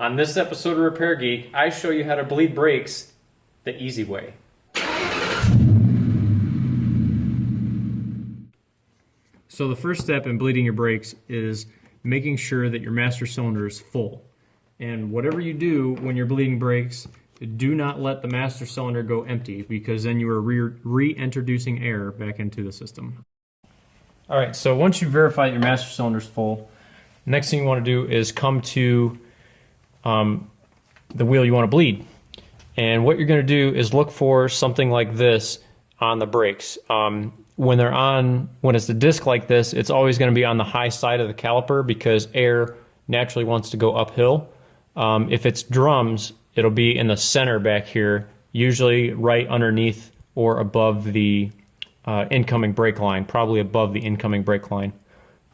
On this episode of Repair Geek, I show you how to bleed brakes the easy way. So the first step in bleeding your brakes is making sure that your master cylinder is full. And whatever you do when you're bleeding brakes, do not let the master cylinder go empty, because then you are reintroducing air back into the system. Alright, so once you verify your master cylinder is full, next thing you want to do is come to the wheel you want to bleed. And what you're going to do is look for something like this on the brakes. When it's a disc like this, it's always going to be on the high side of the caliper because air naturally wants to go uphill. If it's drums, it'll be in the center back here, usually right underneath or above the incoming brake line, probably above the incoming brake line.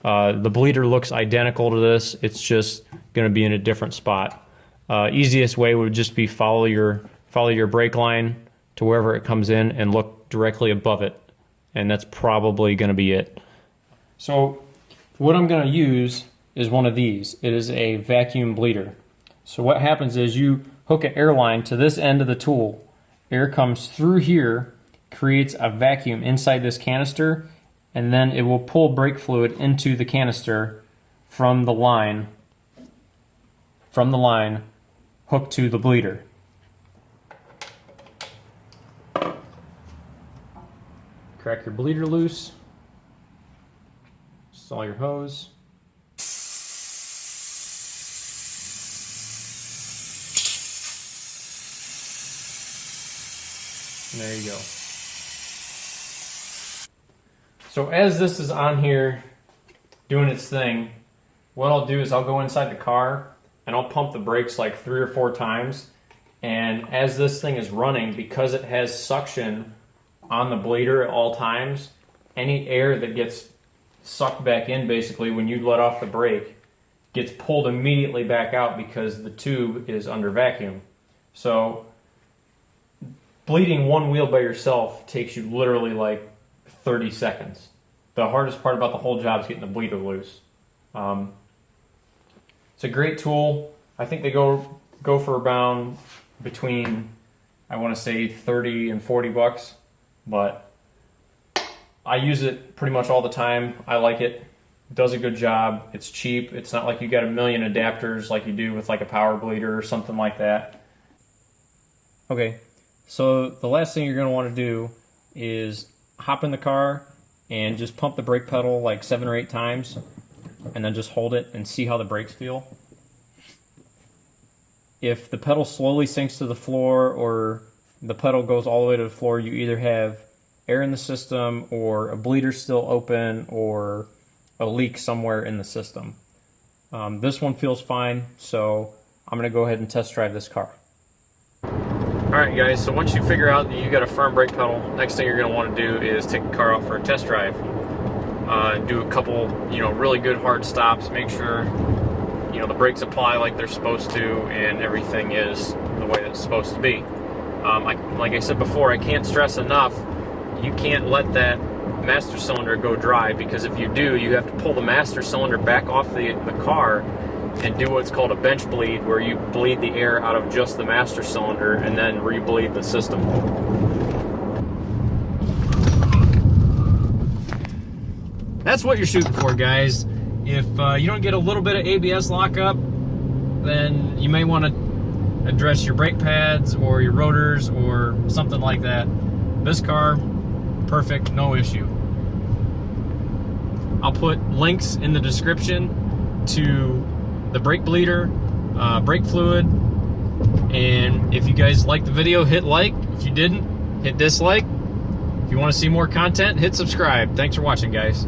The bleeder looks identical to this, it's just going to be in a different spot. Easiest way would just be follow your brake line to wherever it comes in and look directly above it, and that's probably going to be it. So what I'm going to use is one of these. It is a vacuum bleeder. So what happens is you hook an air line to this end of the tool. Air comes through here, creates a vacuum inside this canister, and then it will pull brake fluid into the canister from the line hooked to the bleeder. Crack your bleeder loose, install your hose. And there you go. So as this is on here doing its thing, what I'll do is I'll go inside the car and I'll pump the brakes like 3 or 4 times. And as this thing is running, because it has suction on the bleeder at all times, any air that gets sucked back in basically when you let off the brake gets pulled immediately back out because the tube is under vacuum. So bleeding one wheel by yourself takes you literally like 30 seconds. The hardest part about the whole job is getting the bleeder loose. It's a great tool. I think they go for around between, I want to say 30 and 40 bucks, but I use it pretty much all the time. I like it. It does a good job. It's cheap. It's not like you got a million adapters like you do with like a power bleeder or something like that. Okay, so the last thing you're going to want to do is hop in the car and just pump the brake pedal like 7 or 8 times, and then just hold it and see how the brakes feel. If the pedal slowly sinks to the floor or the pedal goes all the way to the floor, you either have air in the system or a bleeder still open or a leak somewhere in the system. This one feels fine, so I'm going to go ahead and test drive this car. Alright guys, so once you figure out that you got a firm brake pedal, next thing you're going to want to do is take the car out for a test drive. Do a couple, really good hard stops, make sure, the brakes apply like they're supposed to and everything is the way it's supposed to be. Like I said before, I can't stress enough, you can't let that master cylinder go dry, because if you do, you have to pull the master cylinder back off the car and do what's called a bench bleed, where you bleed the air out of just the master cylinder and then re-bleed the system. That's what you're shooting for, guys. If you don't get a little bit of ABS lockup, then you may want to address your brake pads or your rotors or something like that. This car, perfect, no issue. I'll put links in the description to the brake bleeder, brake fluid, and if you guys liked the video, hit like. If you didn't, hit dislike. If you want to see more content, hit subscribe. Thanks for watching, guys.